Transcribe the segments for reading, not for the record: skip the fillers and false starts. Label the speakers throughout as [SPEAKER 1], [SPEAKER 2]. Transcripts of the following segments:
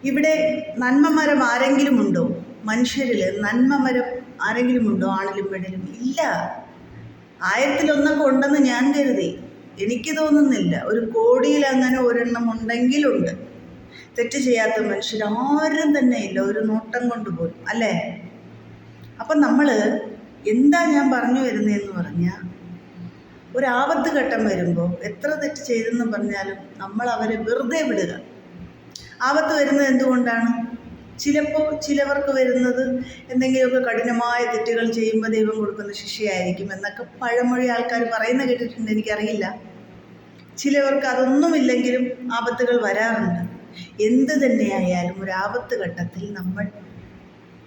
[SPEAKER 1] ഇവിടെ നന്മമരം ആരെങ്കിലും ഉണ്ടോ? മനുഷ്യരിൽ നന്മമരം ആരെങ്കിലും ഉണ്ടോ? ആണിലും പെണ്ണിലും ഇല്ല. 1000-1 ഉണ്ടെന്ന് ഞാൻ കരുതി. എനിക്ക് തോന്നുന്നില്ല. 1,000,000 അങ്ങനെ ഒരെണ്ണം ഉണ്ടെങ്കിലുണ്ട്. തെറ്റ് ചെയ്യാത്ത മനുഷ്യർ ആരും തന്നെ ഇല്ല, ഒരു നോട്ടം കൊണ്ട് പോലും, അല്ലേ? അപ്പം നമ്മൾ എന്താ ഞാൻ പറഞ്ഞു വരുന്നതെന്ന് പറഞ്ഞാൽ, ഒരാപത്ത് ഘട്ടം വരുമ്പോൾ എത്ര തെറ്റ് ചെയ്തെന്ന് പറഞ്ഞാലും നമ്മൾ അവരെ വെറുതെ വിടുക. ആപത്ത് വരുന്നത് എന്തുകൊണ്ടാണ്? ചിലപ്പോൾ ചിലവർക്ക് വരുന്നത് എന്തെങ്കിലുമൊക്കെ കഠിനമായ തെറ്റുകൾ ചെയ്യുമ്പോൾ ദൈവം കൊടുക്കുന്ന ശിക്ഷയായിരിക്കും എന്നൊക്കെ പഴമൊഴി ആൾക്കാർ പറയുന്ന കേട്ടിട്ടുണ്ട്, എനിക്കറിയില്ല. ചിലവർക്ക് അതൊന്നുമില്ലെങ്കിലും ആപത്തുകൾ വരാറുണ്ട്. എന്ത് തന്നെയായാലും ഒരു ആപത്ത് ഘട്ടത്തിൽ നമ്മൾ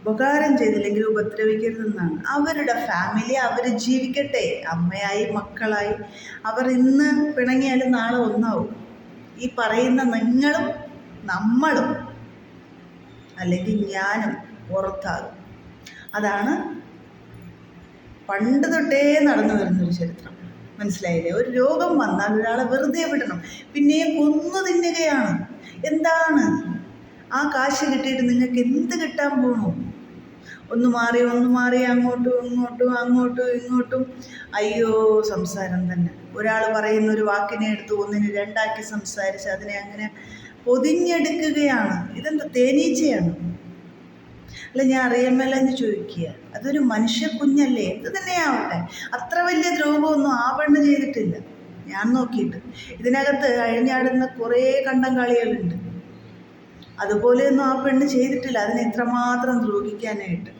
[SPEAKER 1] ഉപകാരം ചെയ്തില്ലെങ്കിൽ ഉപദ്രവിക്കരുതെന്നാണ്. അവരുടെ ഫാമിലി അവർ ജീവിക്കട്ടെ, അമ്മയായി മക്കളായി. അവർ ഇന്ന് പിണങ്ങിയാലും നാളെ ഒന്നാവും. ഈ പറയുന്ന നിങ്ങളും നമ്മളും അല്ലെങ്കിൽ ഞാനും പുറത്താകും. അതാണ് പണ്ട് തൊട്ടേ നടന്നു വരുന്നൊരു ചരിത്രം. മനസ്സിലായില്ലേ? ഒരു രോഗം വന്നാൽ ഒരാളെ വെറുതെ വിടണം, പിന്നെയും കൊന്നു തിന്നുകയാണ്. എന്താണ് ആ കാശ് കിട്ടിയിട്ട് നിങ്ങൾക്ക് എന്ത് കിട്ടാൻ പോണു? ഒന്ന് മാറി അങ്ങോട്ടും ഇങ്ങോട്ടും അയ്യോ സംസാരം തന്നെ. ഒരാൾ പറയുന്ന ഒരു വാക്കിനെ എടുത്ത് ഒന്നിന് 2 ആക്കി സംസാരിച്ച് അതിനെ അങ്ങനെ പൊതിഞ്ഞെടുക്കുകയാണ്. ഇതെന്താ തേനീച്ചയാണ്? അല്ല, ഞാൻ അറിയാമല്ലെന്ന് ചോദിക്കുക. അതൊരു മനുഷ്യ കുഞ്ഞല്ലേ? എന്ത് തന്നെയാവട്ടെ, അത്ര വലിയ ദ്രോഹമൊന്നും ആ പെണ്ണ് ചെയ്തിട്ടില്ല ഞാൻ നോക്കിയിട്ട്. ഇതിനകത്ത് അഴിഞ്ഞാടുന്ന കുറേ കണ്ടം കളികളുണ്ട്. അതുപോലെയൊന്നും ആ പെണ്ണ് ചെയ്തിട്ടില്ല അതിനെ ഇത്രമാത്രം ദ്രോഹിക്കാനായിട്ട്.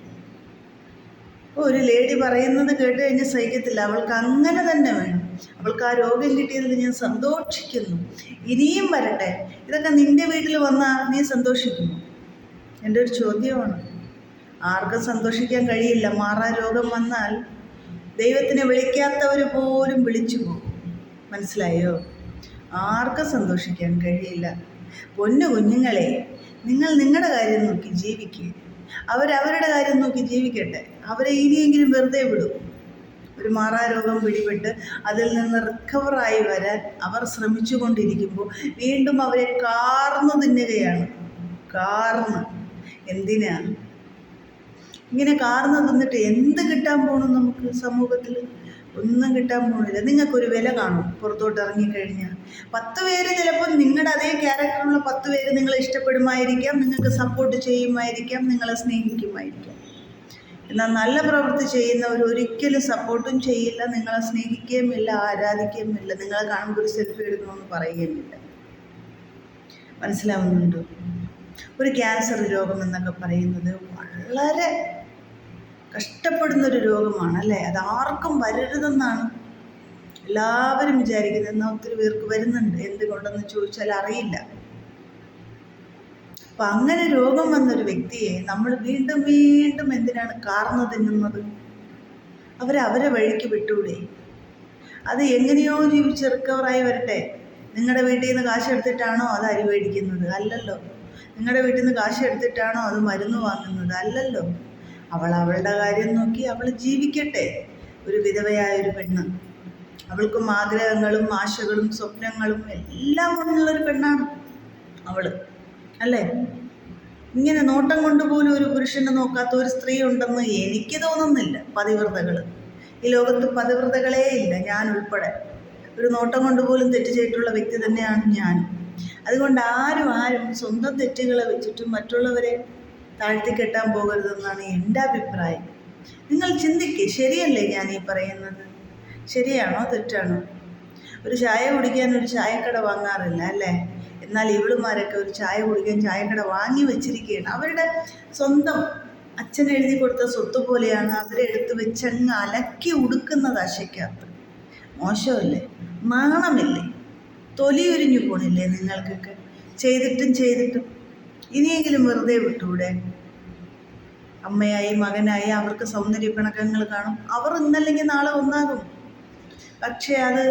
[SPEAKER 1] ഒരു ലേഡി പറയുന്നത് കേട്ട് കഴിഞ്ഞ് സഹിക്കത്തില്ല. അവൾക്ക് അങ്ങനെ തന്നെ വേണം. അവൾക്ക് ആ രോഗം കിട്ടിയതിൽ ഞാൻ സന്തോഷിക്കുന്നു. ഇനിയും വരട്ടെ. ഇതൊക്കെ നിൻ്റെ വീട്ടിൽ വന്നാൽ നീ സന്തോഷിക്കുമോ? എൻ്റെ ഒരു ചോദ്യമാണ്. ആർക്കും സന്തോഷിക്കാൻ കഴിയില്ല. മാറാ രോഗം വന്നാൽ ദൈവത്തിനെ വിളിക്കാത്തവർ പോലും വിളിച്ചു പോകും. മനസ്സിലായോ? ആർക്കും സന്തോഷിക്കാൻ കഴിയില്ല. പൊന്നു കുഞ്ഞുങ്ങളെ, നിങ്ങൾ നിങ്ങളുടെ കാര്യം നോക്കി ജീവിക്കുക. അവരവരുടെ കാര്യം നോക്കി ജീവിക്കട്ടെ. അവരെ ഇനിയെങ്കിലും വെറുതെ വിടും. ഒരു മാറാരോഗം പിടിപെട്ട് അതിൽ നിന്ന് റിക്കവറായി വരാൻ അവർ ശ്രമിച്ചു കൊണ്ടിരിക്കുമ്പോൾ വീണ്ടും അവരെ കാർന്നു തിന്നുകയാണ്. എന്തിനാ ഇങ്ങനെ കാർന്നു തിന്നിട്ട് എന്ത് കിട്ടാൻ പോകണം? നമുക്ക് സമൂഹത്തിൽ ഒന്നും കിട്ടാൻ പോകുന്നില്ല. നിങ്ങൾക്കൊരു വില കാണും പുറത്തോട്ട് ഇറങ്ങിക്കഴിഞ്ഞാൽ. 10 പേര് ചിലപ്പോൾ നിങ്ങളുടെ അതേ ക്യാരക്ടറുള്ള 10 പേര് നിങ്ങളെ ഇഷ്ടപ്പെടുമായിരിക്കാം, നിങ്ങൾക്ക് സപ്പോർട്ട് ചെയ്യുമായിരിക്കാം, നിങ്ങളെ സ്നേഹിക്കുമായിരിക്കാം. എന്നാൽ നല്ല പ്രവൃത്തി ചെയ്യുന്നവർ ഒരിക്കലും സപ്പോർട്ടും ചെയ്യില്ല, നിങ്ങളെ സ്നേഹിക്കുകയുമില്ല, ആരാധിക്കുകയുമില്ല, നിങ്ങളെ കാണുമ്പോൾ ഒരു സെൽഫി എടുക്കണമെന്ന് പറയുകയുമില്ല. മനസ്സിലാവുന്നുണ്ടോ? ഒരു ക്യാൻസർ രോഗം എന്നൊക്കെ പറയുന്നത് വളരെ കഷ്ടപ്പെടുന്നൊരു രോഗമാണ്, അല്ലേ? അത് ആർക്കും വരരുതെന്നാണ് എല്ലാവരും വിചാരിക്കുന്നത്. എന്നാൽ ഒത്തിരി പേർക്ക് വരുന്നുണ്ട്. എന്തുകൊണ്ടെന്ന് ചോദിച്ചാൽ അറിയില്ല. അപ്പം അങ്ങനെ രോഗം വന്നൊരു വ്യക്തിയെ നമ്മൾ വീണ്ടും വീണ്ടും എന്തിനാണ് കാർന്നു തിന്നുന്നത്? അവരെ വഴിക്ക് വിട്ടൂടെ? അത് എങ്ങനെയോ ജീവിച്ച് റിക്കവറായി വരട്ടെ. നിങ്ങളുടെ വീട്ടിൽ നിന്ന് കാശ് എടുത്തിട്ടാണോ അത് അരി മേടിക്കുന്നത്? അല്ലല്ലോ. നിങ്ങളുടെ വീട്ടിൽ നിന്ന് കാശ് എടുത്തിട്ടാണോ അത് മരുന്ന് വാങ്ങുന്നത്? അല്ലല്ലോ. അവളുടെ കാര്യം നോക്കി അവൾ ജീവിക്കട്ടെ. ഒരു വിധവയായൊരു പെണ്ണ്, അവൾക്കും ആഗ്രഹങ്ങളും ആശകളും സ്വപ്നങ്ങളും എല്ലാം ഉള്ളൊരു പെണ്ണാണ് അവൾ, അല്ലേ? ഇങ്ങനെ നോട്ടം കൊണ്ടുപോലും ഒരു പുരുഷനെ നോക്കാത്ത ഒരു സ്ത്രീ ഉണ്ടെന്ന് എനിക്ക് തോന്നുന്നില്ല. പതിവ്രതകൾ ഈ ലോകത്ത് പതിവ്രതകളേ ഇല്ല, ഞാൻ ഉൾപ്പെടെ. ഒരു നോട്ടം കൊണ്ടുപോലും തെറ്റ് ചെയ്തിട്ടുള്ള വ്യക്തി തന്നെയാണ് ഞാൻ. അതുകൊണ്ട് ആരും സ്വന്തം തെറ്റുകളെ വെച്ചിട്ടും മറ്റുള്ളവരെ താഴ്ത്തിക്കെട്ടാൻ പോകരുതെന്നാണ് എൻ്റെ അഭിപ്രായം. നിങ്ങൾ ചിന്തിക്കുക, ശരിയല്ലേ ഞാൻ ഈ പറയുന്നത്? ശരിയാണോ തെറ്റാണോ? ഒരു ചായ കുടിക്കാൻ ഒരു ചായക്കട വാങ്ങാറില്ല, അല്ലേ? എന്നാൽ ഇവളുമാരൊക്കെ ഒരു ചായ കുടിക്കാൻ ചായക്കട വാങ്ങി വെച്ചിരിക്കുകയാണ്. അവരുടെ സ്വന്തം അച്ഛൻ എഴുതി കൊടുത്ത സ്വത്ത് പോലെയാണ് അവരെ എടുത്ത് വെച്ചങ്ങ് അലക്കി ഉടുക്കുന്നത് ആശയ്ക്കകത്ത്. മോശമല്ലേ? നാണമില്ലേ? തൊലിയുരിഞ്ഞു പോണില്ലേ നിങ്ങൾക്കൊക്കെ? ചെയ്തിട്ടും ഇനിയെങ്കിലും വെറുതെ വിട്ടൂടെ? അമ്മയായി മകനായി അവർക്ക് സൗന്ദര്യ പിണക്കങ്ങൾ കാണും. അവർ ഇന്നല്ലെങ്കിൽ നാളെ ഒന്നാകും. പക്ഷേ അത്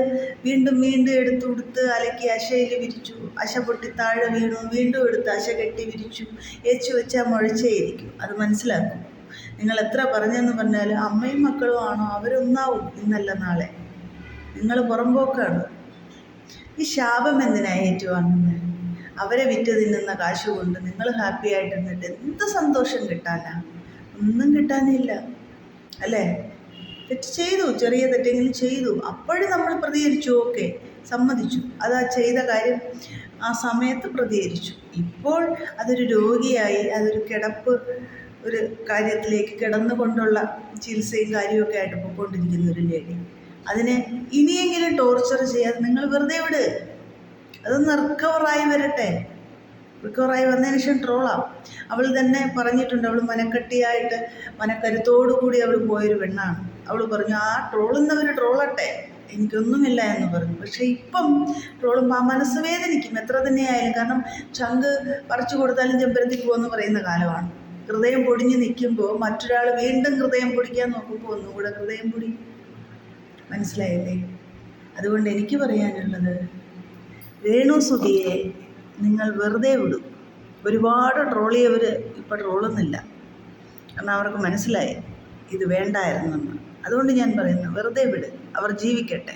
[SPEAKER 1] വീണ്ടും എടുത്തുടുത്ത് അലക്കി അശയിൽ വിരിച്ചു, അശ പൊട്ടി താഴെ വീണു, വീണ്ടും എടുത്ത് അശ കെട്ടി വിരിച്ചു, ഏച്ചു വെച്ചാൽ മുഴച്ചേയിരിക്കും. അത് മനസ്സിലാക്കും. നിങ്ങൾ എത്ര പറഞ്ഞെന്ന് പറഞ്ഞാലും അമ്മയും മക്കളും ആണോ? അവരൊന്നാവും ഇന്നല്ല നാളെ. നിങ്ങൾ പുറമ്പോക്കാണ്. ഈ ശാപം എന്തിനാണ് ഏറ്റുവാങ്ങുന്നത്? അവരെ വിറ്റ് തിന്നുന്ന കാശ് കൊണ്ട് നിങ്ങൾ ഹാപ്പി ആയിട്ടിരുന്നിട്ട് എന്ത് സന്തോഷം കിട്ടാനാ? ഒന്നും കിട്ടാനില്ല അല്ലേ? തെറ്റ് ചെയ്തു, ചെറിയ തെറ്റെങ്കിലും ചെയ്തു, അപ്പോഴും നമ്മൾ പ്രതികരിച്ചു, ഓക്കെ, സമ്മതിച്ചു, അത് ആ ചെയ്ത കാര്യം ആ സമയത്ത് പ്രതികരിച്ചു. ഇപ്പോൾ അതൊരു രോഗിയായി, അതൊരു കിടപ്പ്, ഒരു കാര്യത്തിലേക്ക് കിടന്നുകൊണ്ടുള്ള ചികിത്സയും കാര്യമൊക്കെ ആയിട്ട് പോയിക്കൊണ്ടിരിക്കുന്ന ഒരു ലേഡി. അതിനെ ഇനിയെങ്കിലും ടോർച്ചർ ചെയ്യാതെ നിങ്ങൾ വെറുതെ വിട്. അതൊന്ന് റിക്കവറായി വരട്ടെ. റിക്കവറായി വന്നതിന് ശേഷം ട്രോളാം. അവൾ തന്നെ പറഞ്ഞിട്ടുണ്ട്, അവൾ മനക്കട്ടിയായിട്ട് മനക്കരുത്തോടു കൂടി അവൾ പോയൊരു പെണ്ണാണ്. അവൾ പറഞ്ഞു, ആ ട്രോളുന്നവർ ട്രോളട്ടെ, എനിക്കൊന്നുമില്ല എന്ന് പറഞ്ഞു. പക്ഷേ ഇപ്പം ട്രോളുമ്പോൾ ആ മനസ്സ് വേദനിക്കും, എത്ര തന്നെയായാലും. കാരണം ചങ്ക് പറിച്ചു കൊടുത്താലും ചെമ്പരത്തിക്ക് പോകുമെന്ന് പറയുന്ന കാലമാണ്. ഹൃദയം പൊടിഞ്ഞ് നിൽക്കുമ്പോൾ മറ്റൊരാൾ വീണ്ടും ഹൃദയം പൊടിക്കാൻ നോക്കുമ്പോൾ ഒന്നുകൂടെ ഹൃദയം പൊടി. മനസ്സിലായില്ലേ? അതുകൊണ്ട് എനിക്ക് പറയാനുള്ളത്, രേണുസുധിയെ നിങ്ങൾ വെറുതെ വിടും. ഒരുപാട് ട്രോളിയവർ ഇപ്പോൾ ട്രോളുന്നില്ല, കാരണം അവർക്ക് മനസ്സിലായി ഇത് വേണ്ടായിരുന്നെന്ന്. അതുകൊണ്ട് ഞാൻ പറയുന്നു, വെറുതെ വിട്, അവർ ജീവിക്കട്ടെ.